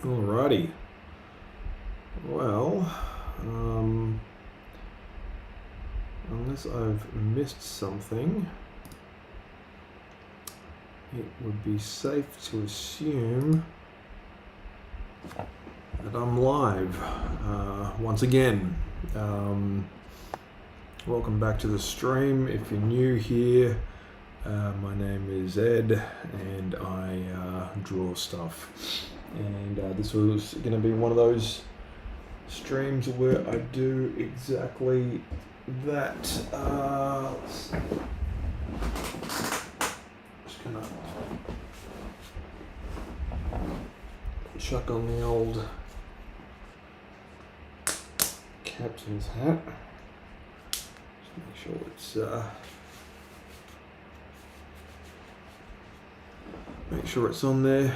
Alrighty. Well, unless I've missed something, it would be safe to assume that I'm live once again. Welcome back to the stream. If you're new here, my name is Ed and I draw stuff. And this was going to be one of those streams where I do exactly that. Just gonna chuck on the old captain's hat. Just make sure it's on there.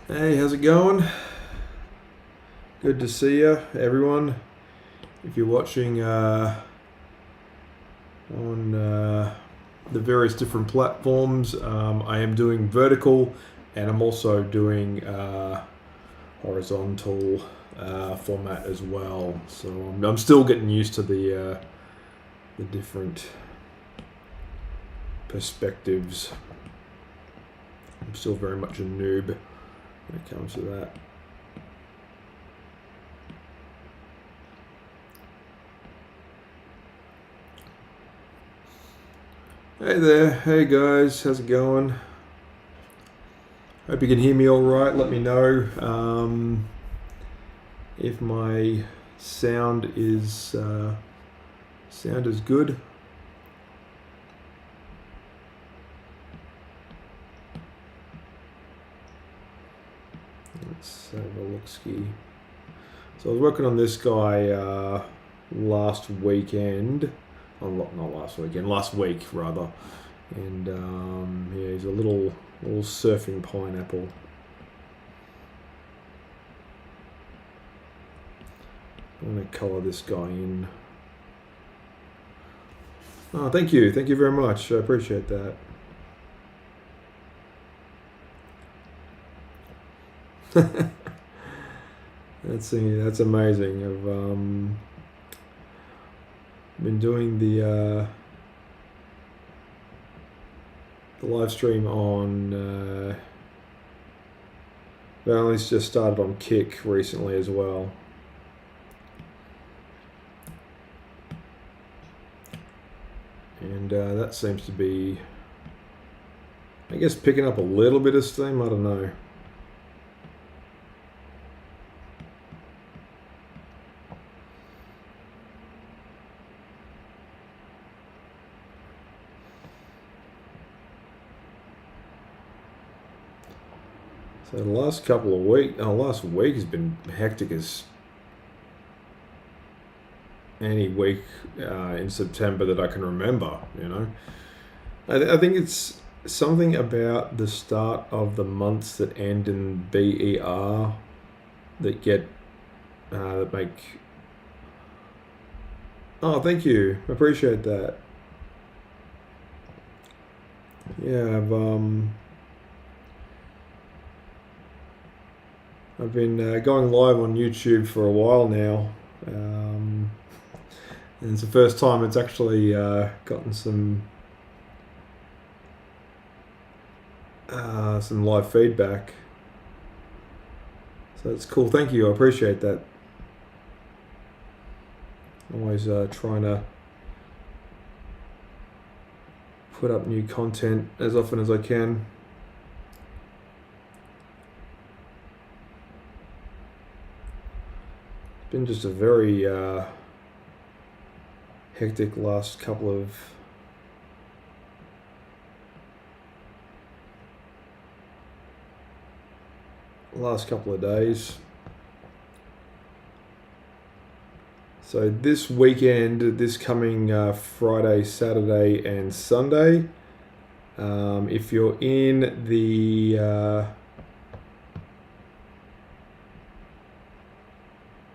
Hey, how's it going? Good to see you, everyone. If you're watching on the various different platforms, I am doing vertical, and I'm also doing horizontal format as well. So I'm still getting used to the different perspectives. I'm still very much a noob when it comes to that. Hey there, hey guys, how's it going? Hope you can hear me all right. Let me know if my sound is good. Let's have a look-ski. So I was working on this guy last weekend. Not last weekend, last week rather. And yeah, he's a little surfing pineapple. I'm going to colour this guy in. Oh, thank you very much. I appreciate that. That's amazing. I've been doing the live stream on well, it's just started on Kick recently as well. And that seems to be, I guess, picking up a little bit of steam. I don't know. So the last couple of weeks, last week has been hectic as any week in September that I can remember, you know. I think it's something about the start of the months that end in BER that get, that make... Oh, thank you. I appreciate that. Yeah, I've been going live on YouTube for a while now, and it's the first time it's actually gotten some live feedback. So it's cool. Thank you. I appreciate that. Always trying to put up new content as often as I can. Been just a very hectic last couple of days. So this weekend, this coming Friday, Saturday and Sunday, if you're in the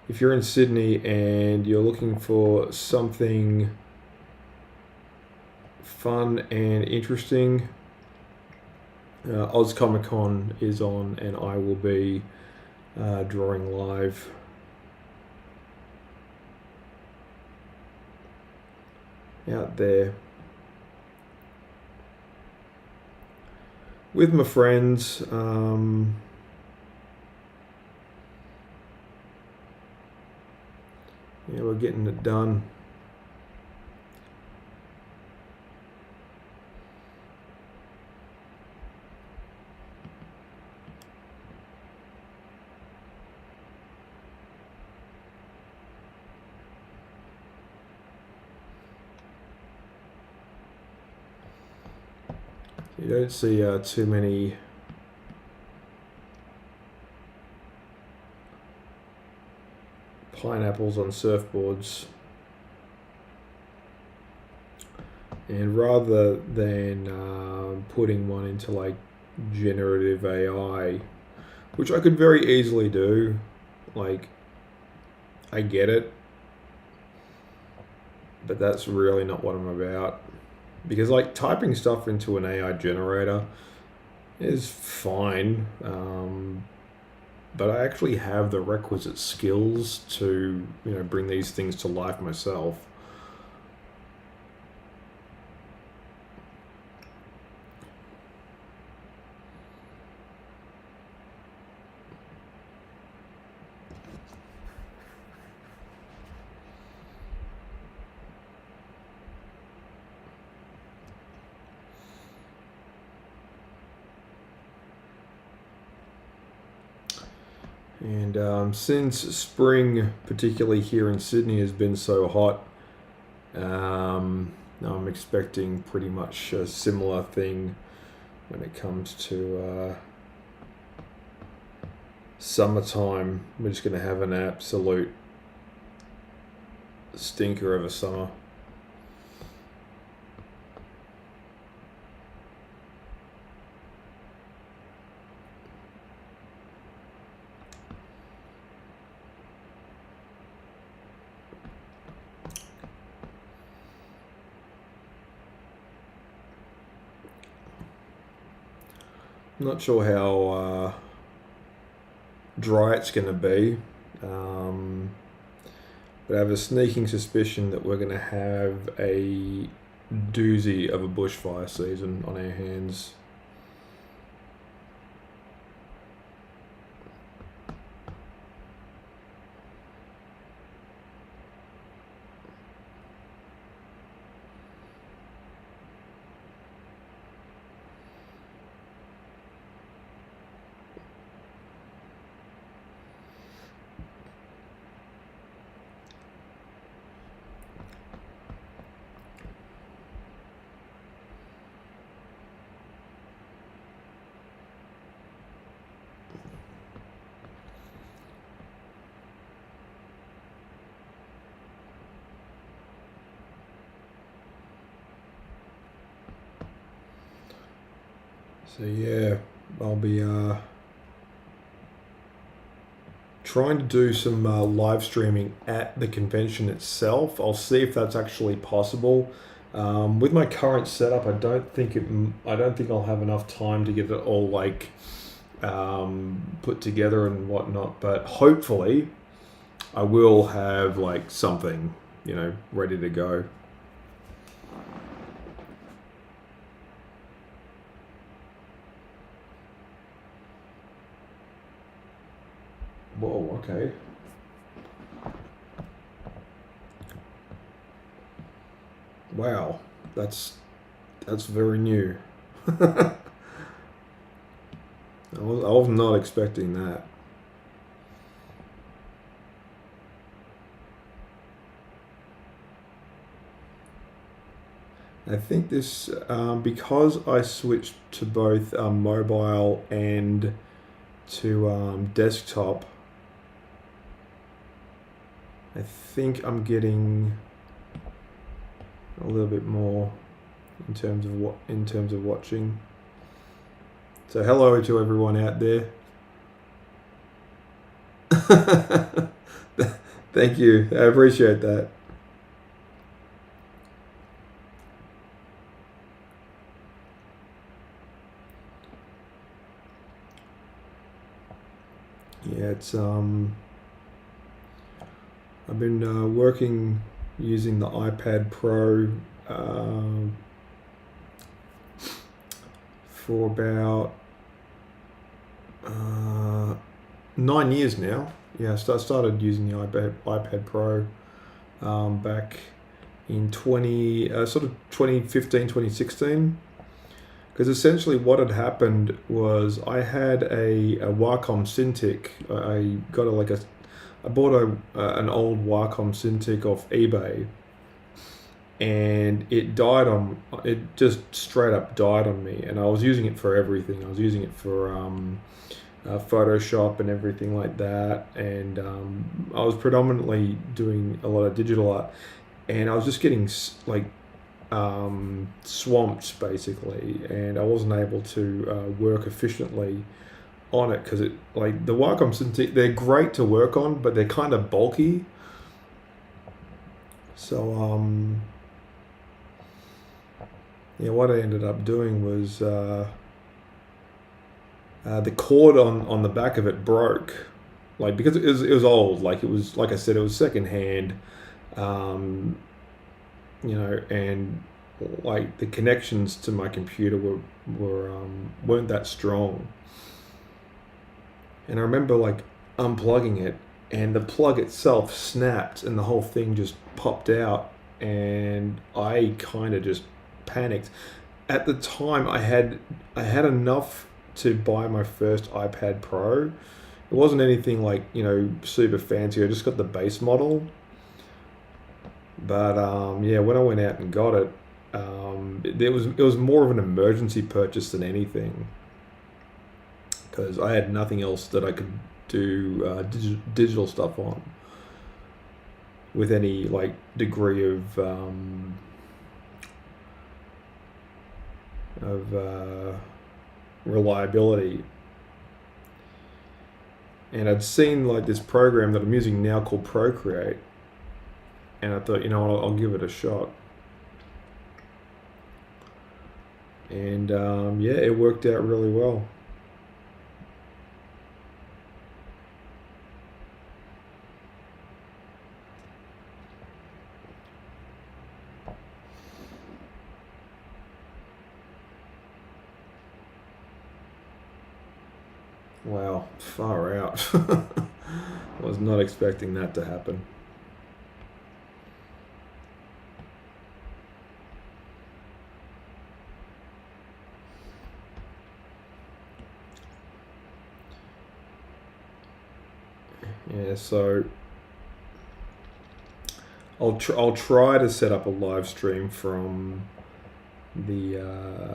if you're in Sydney and you're looking for something fun and interesting, Oz Comic Con is on, and I will be drawing live. Out there with my friends. Yeah, we're getting it done. You don't see too many pineapples on surfboards, and rather than putting one into like generative AI, which I could very easily do, like, I get it, but that's really not what I'm about. Because like typing stuff into an AI generator is fine, but I actually have the requisite skills to, bring these things to life myself. And since spring, particularly here in Sydney, has been so hot, I'm expecting pretty much a similar thing when it comes to summertime. We're just going to have an absolute stinker of a summer. I'm not sure how dry it's going to be, but I have a sneaking suspicion that we're going to have a doozy of a bushfire season on our hands. So yeah, I'll be trying to do some live streaming at the convention itself. I'll see if that's actually possible. With my current setup, I don't think I'll have enough time to get it all like put together and whatnot. But hopefully, I will have like something, ready to go. Whoa, okay. Wow, that's very new. I was not expecting that. I think this, because I switched to both mobile and to desktop, I think I'm getting a little bit more in terms of watching. So hello to everyone out there. Thank you. I appreciate that. it's I've been working using the iPad Pro for about 9 years now. Yeah, I started using the iPad Pro back in 2015, 2016. Because essentially what had happened was I had a Wacom Cintiq. I bought an old Wacom Cintiq off eBay, and it just straight up died on me. And I was using it for everything. I was using it for Photoshop and everything like that. And I was predominantly doing a lot of digital art, and I was just getting swamped basically, and I wasn't able to work efficiently on it because the Wacom Cintiq, they're great to work on, but they're kind of bulky. So what I ended up doing was the cord on the back of it broke, because it was old. It was, like I said, it was secondhand, and the connections to my computer weren't that strong. And I remember unplugging it, and the plug itself snapped, and the whole thing just popped out, and I kind of just panicked. At the time, I had enough to buy my first iPad Pro. It wasn't anything super fancy. I just got the base model. But when I went out and got it, it was more of an emergency purchase than anything, because I had nothing else that I could do digital stuff on with any degree of reliability. And I'd seen this program that I'm using now called Procreate, and I thought, I'll give it a shot. And it worked out really well. Wow, far out. Was not expecting that to happen. Yeah, so I'll try to set up a live stream from the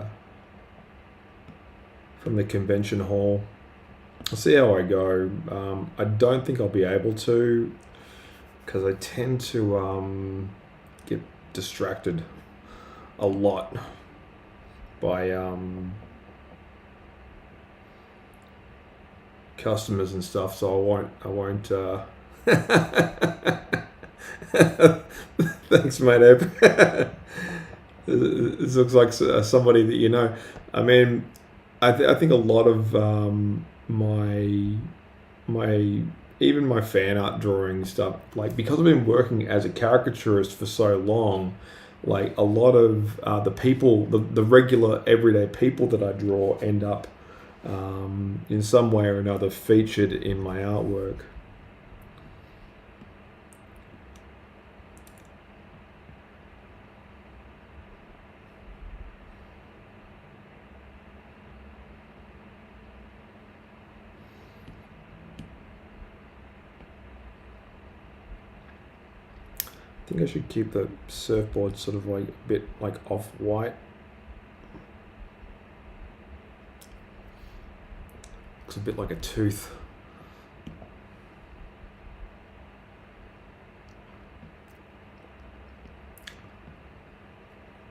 convention hall. I'll see how I go. I don't think I'll be able to, because I tend to get distracted a lot by customers and stuff, so I won't thanks, mate. This looks like somebody that you know. I mean, I think a lot of my even my fan art drawing stuff, because I've been working as a caricaturist for so long, a lot of the people, the regular everyday people that I draw end up in some way or another featured in my artwork. I think I should keep the surfboard sort of a bit off-white. Looks a bit like a tooth.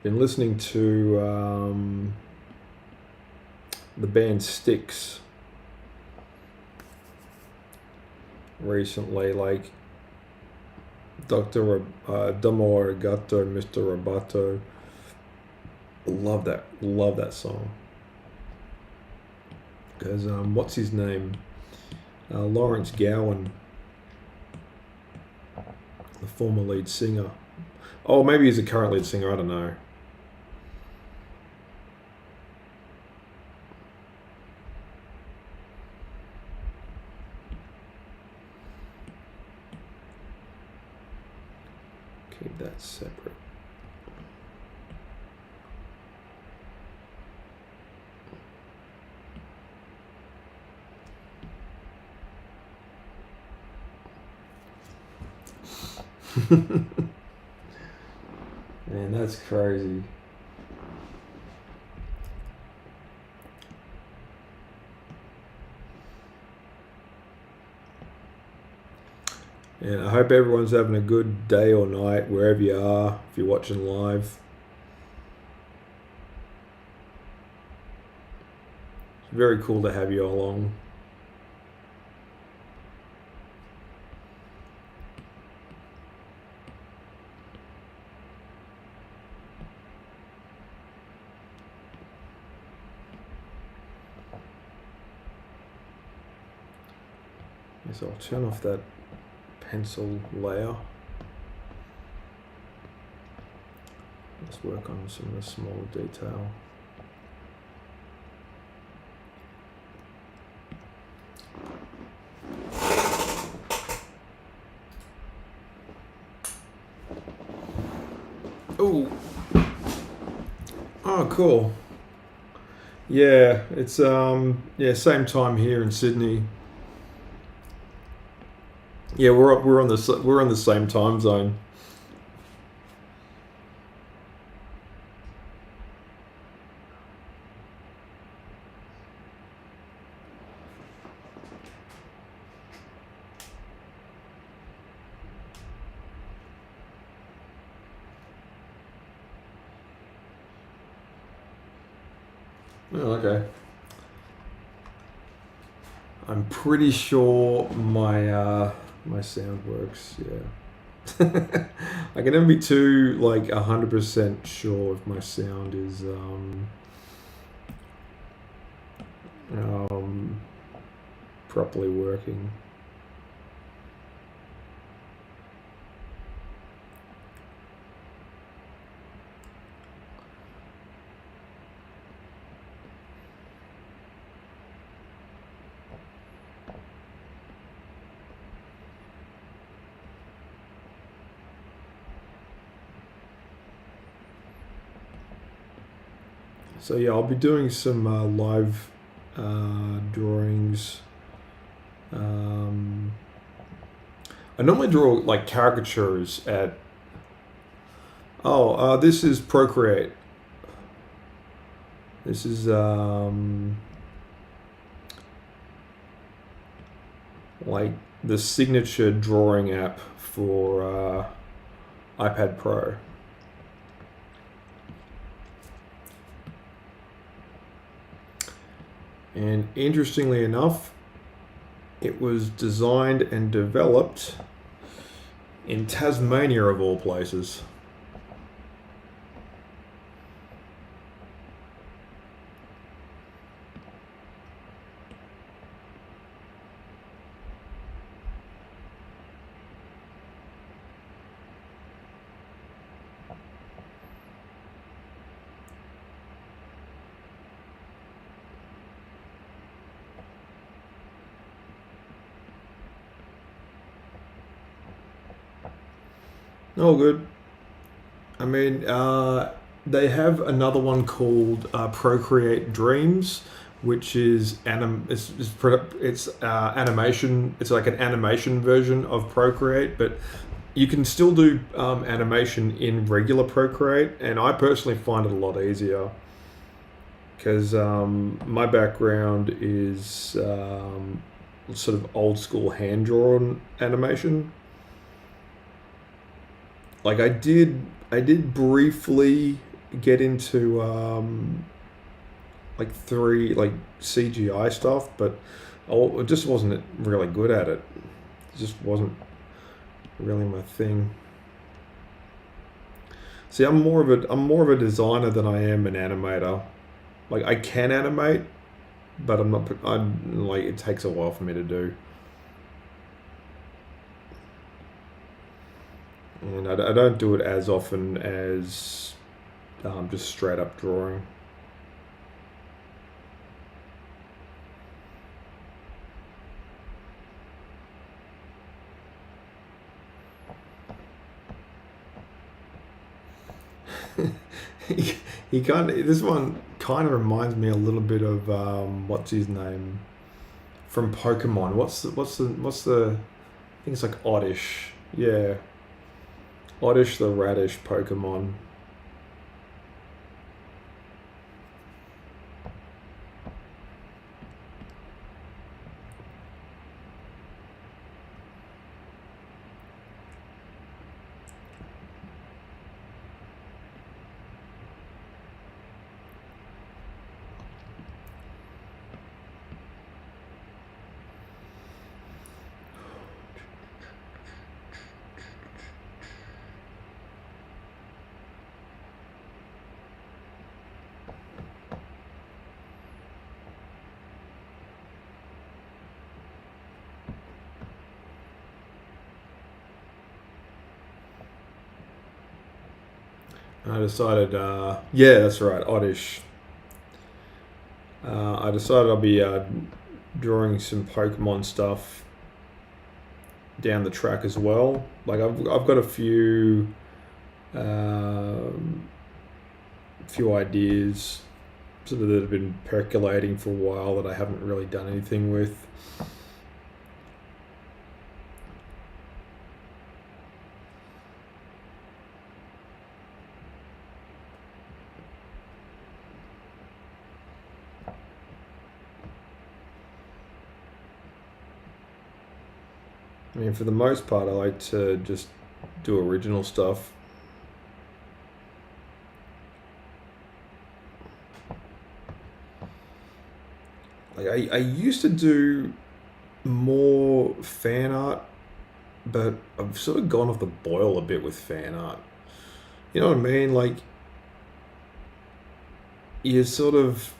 Been listening to the band Styx recently, Dr. Domo Arigato, Mr. Roboto. Love that song. Because what's his name? Lawrence Gowan, the former lead singer. Oh, maybe he's a current lead singer, I don't know. Keep that separate. Man, that's crazy. And I hope everyone's having a good day or night wherever you are, if you're watching live. It's very cool to have you along. So I'll turn off that pencil layer. Let's work on some of the small detail. Oh, cool. Yeah, it's same time here in Sydney. Yeah, we're on the same time zone. Oh, okay. I'm pretty sure my sound works. Yeah. I can never be too 100% sure if my sound is properly working. So yeah, I'll be doing some live drawings. I normally draw like caricatures at. Oh, this is Procreate. This is like the signature drawing app for iPad Pro. And interestingly enough, it was designed and developed in Tasmania, of all places. Oh, good. I mean, they have another one called Procreate Dreams, which is animation. It's like an animation version of Procreate, but you can still do animation in regular Procreate, and I personally find it a lot easier because my background is sort of old school hand drawn animation. Like I did briefly get into like CGI stuff, but I just wasn't really good at it. It just wasn't really my thing. See, I'm more of a designer than I am an animator. Like I can animate, but I'm not. I'm like it takes a while for me to do. And I don't do it as often as just straight up drawing. This one kind of reminds me a little bit of what's his name from Pokemon. What's the I think it's like Oddish. Yeah. Oddish the Radish Pokemon. I decided, yeah, that's right, Oddish. I decided I'll be drawing some Pokemon stuff down the track as well. Like I've got a few ideas sort of that have been percolating for a while that I haven't really done anything with. I mean, for the most part, I like to just do original stuff. Like I used to do more fan art, but I've sort of gone off the boil a bit with fan art. You know what I mean? Like you sort of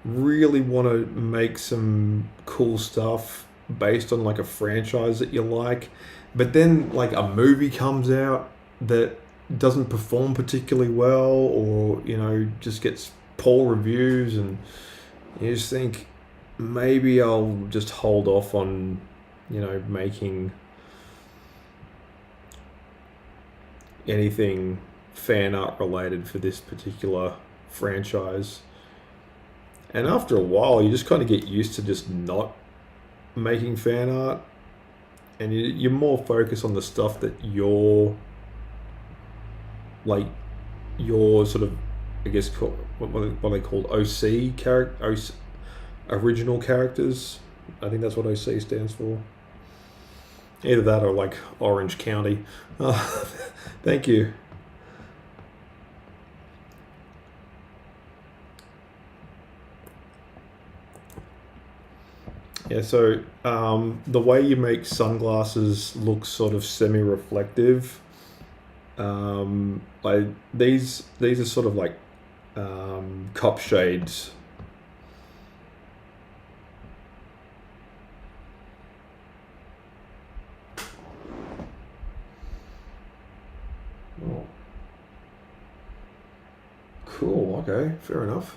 really want to make some cool stuff based on like a franchise that you like, but then like a movie comes out that doesn't perform particularly well, or just gets poor reviews, and you just think maybe I'll just hold off on making anything fan art related for this particular franchise. And after a while, you just kind of get used to just not making fan art, and you're more focused on the stuff that your sort of, I guess, what they called OC character, original characters. I think that's what OC stands for. Either that or like Orange County. Thank you. Yeah, so the way you make sunglasses look sort of semi-reflective, like these are sort of like cop shades. Oh. Cool, okay, fair enough.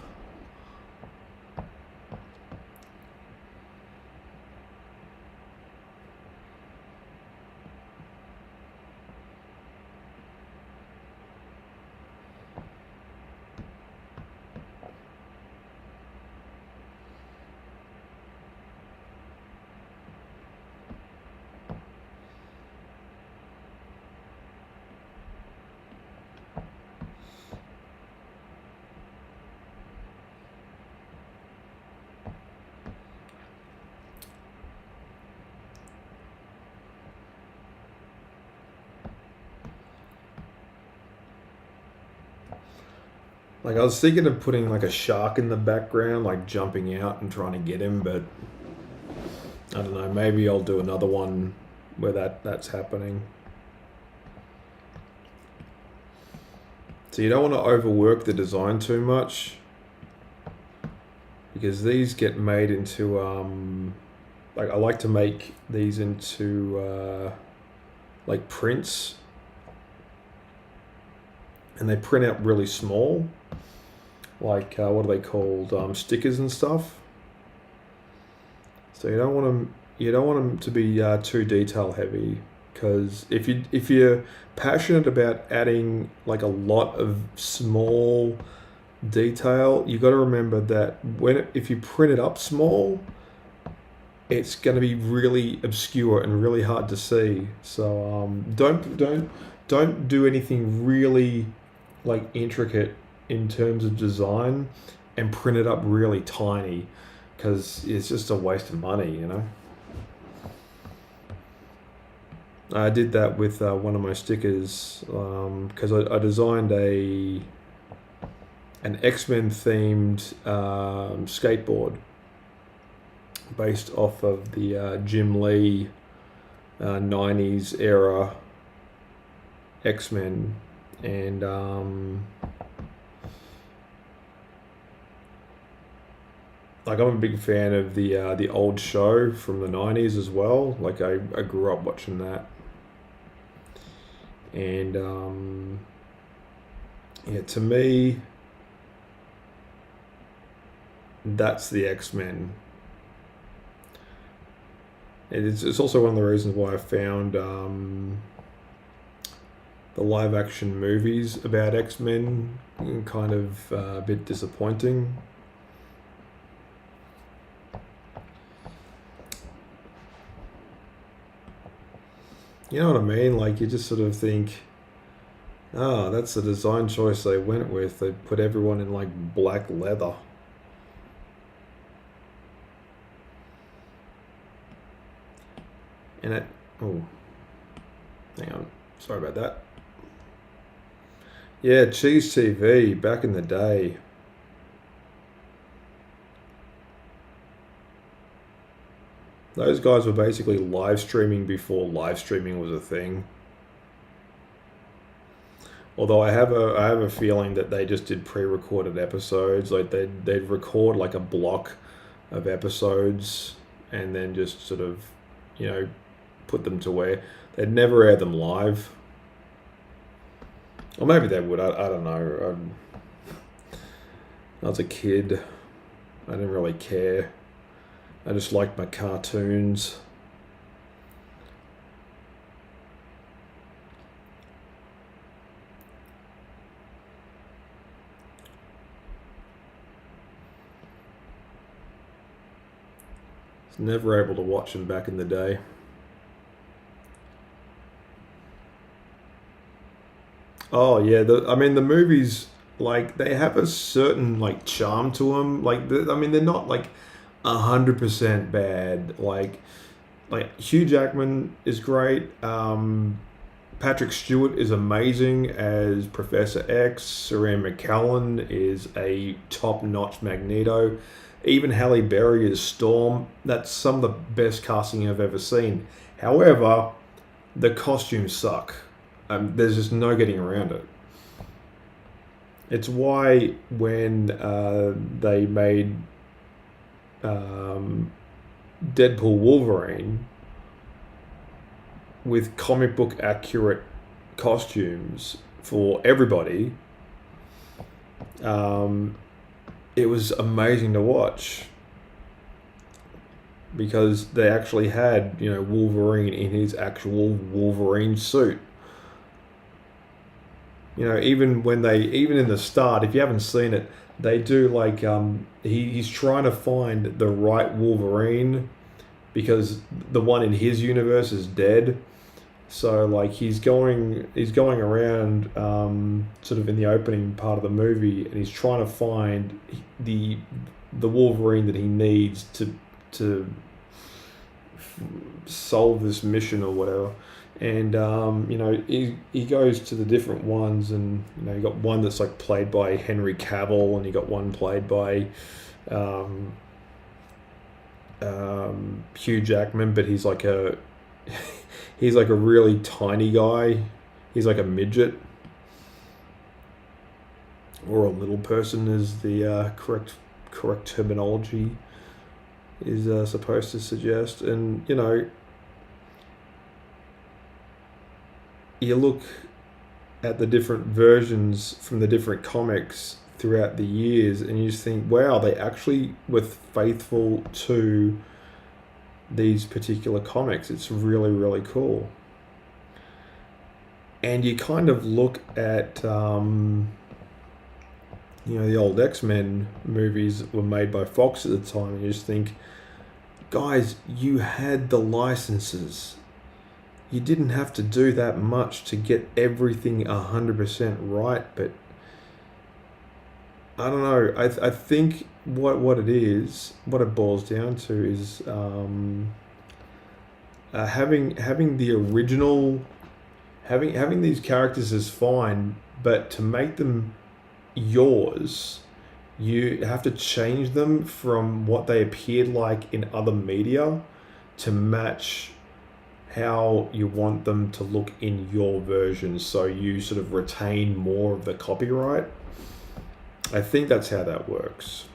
Like I was thinking of putting like a shark in the background, like jumping out and trying to get him, but I don't know, maybe I'll do another one where that's happening. So you don't want to overwork the design too much, because these get made into like I like to make these into like prints, and they print out really small, like what are they called, stickers and stuff. So you don't want them to be too detail heavy, because if you're passionate about adding like a lot of small detail, you got to remember that if you print it up small, it's going to be really obscure and really hard to see. So don't do anything really like intricate in terms of design and print it up really tiny, because it's just a waste of money, you know. I did that with one of my stickers, because I designed an X-Men themed skateboard based off of the Jim Lee 90s era X-Men, and like, I'm a big fan of the old show from the 90s as well. Like, I grew up watching that. And yeah, to me, that's the X-Men. And it's also one of the reasons why I found the live action movies about X-Men kind of a bit disappointing. You know what I mean? Like, you just sort of think, oh, that's the design choice they went with. They put everyone in like black leather. And it, oh, hang on, sorry about that. Yeah, Cheese TV back in the day. Those guys were basically live streaming before live streaming was a thing. Although I have a feeling that they just did pre-recorded episodes. Like they'd record like a block of episodes and then just sort of, you know, put them to where they'd never air them live. Or maybe they would. I don't know. I was a kid. I didn't really care. I just liked my cartoons. Was never able to watch them back in the day. Oh yeah, I mean the movies, like, they have a certain like charm to them. Like, I mean, they're not like 100% bad. Like Hugh Jackman is great. Patrick Stewart is amazing as Professor X. Saran McCallum is a top-notch Magneto. Even Halle Berry is Storm. That's some of the best casting I've ever seen. However, the costumes suck. There's just no getting around it. It's why when they made Deadpool Wolverine with comic book accurate costumes for everybody, it was amazing to watch, because they actually had, you know, Wolverine in his actual Wolverine suit. You know, even in the start, if you haven't seen it, they do like he's trying to find the right Wolverine, because the one in his universe is dead. So like he's going around sort of in the opening part of the movie, and he's trying to find the Wolverine that he needs to solve this mission or whatever. And you know, he goes to the different ones, and you know, you got one that's like played by Henry Cavill, and you got one played by Hugh Jackman, but he's like a really tiny guy. He's like a midget, or a little person is the correct terminology is supposed to suggest. And you know, you look at the different versions from the different comics throughout the years, and you just think, wow, they actually were faithful to these particular comics. It's really, really cool. And you kind of look at, the old X-Men movies that were made by Fox at the time, and you just think, guys, you had the licenses. You didn't have to do that much to get everything 100% right, but I don't know. I think what it boils down to is having the original, having these characters is fine, but to make them yours, you have to change them from what they appeared like in other media to match how you want them to look in your version, so you sort of retain more of the copyright. I think that's how that works.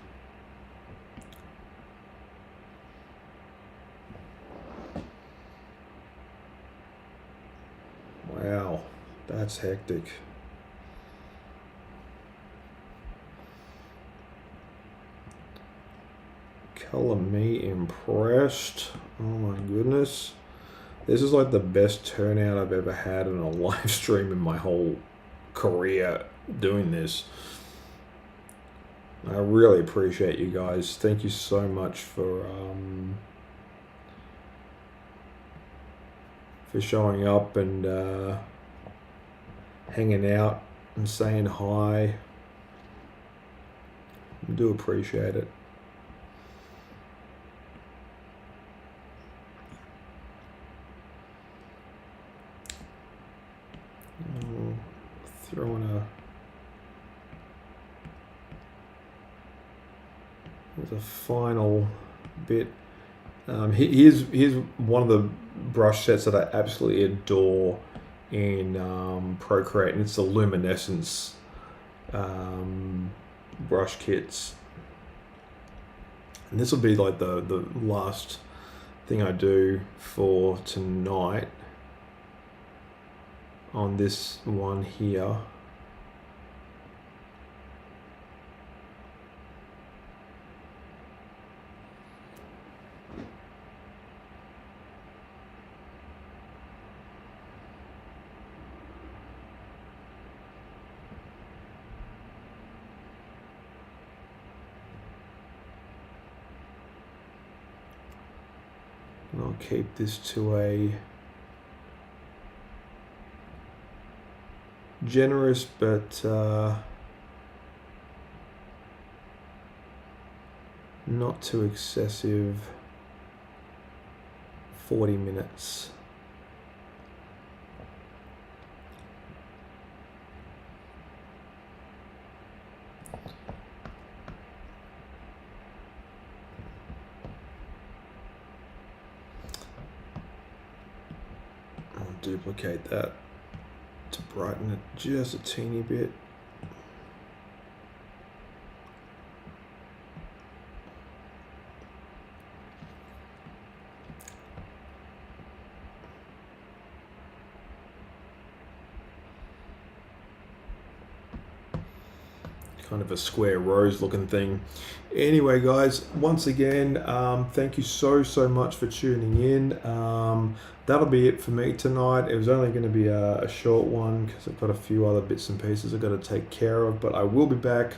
Wow, that's hectic. Color me impressed. Oh my goodness. This is like the best turnout I've ever had in a live stream in my whole career doing this. I really appreciate you guys. Thank you so much for showing up and hanging out and saying hi. I do appreciate it. There's a final bit. Here's one of the brush sets that I absolutely adore in Procreate, and it's the luminescence brush kits. And this will be like the last thing I do for tonight on this one here. And I'll keep this to a generous but not too excessive 40 minutes. I'll duplicate that to brighten it just a teeny bit. Kind of a square rose looking thing. Anyway, guys, once again, thank you so much for tuning in. That'll be it for me tonight. It was only going to be a short one because I've got a few other bits and pieces I've got to take care of, but I will be back.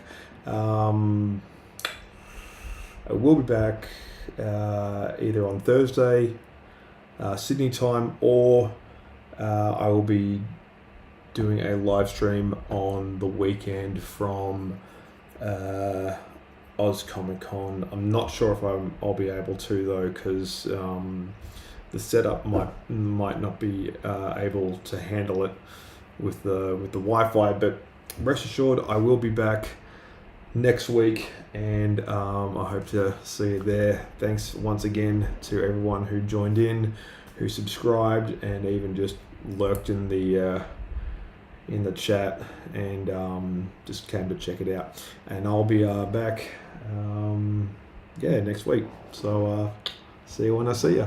Either on Thursday, Sydney time, or I will be doing a live stream on the weekend from Oz Comic Con. I'm not sure if I'll be able to though, because the setup might not be able to handle it with the Wi-Fi. But rest assured, I will be back next week, and I hope to see you there. Thanks once again to everyone who joined in, who subscribed, and even just lurked in the chat and just came to check it out. And I'll be back next week, so see you when I see you.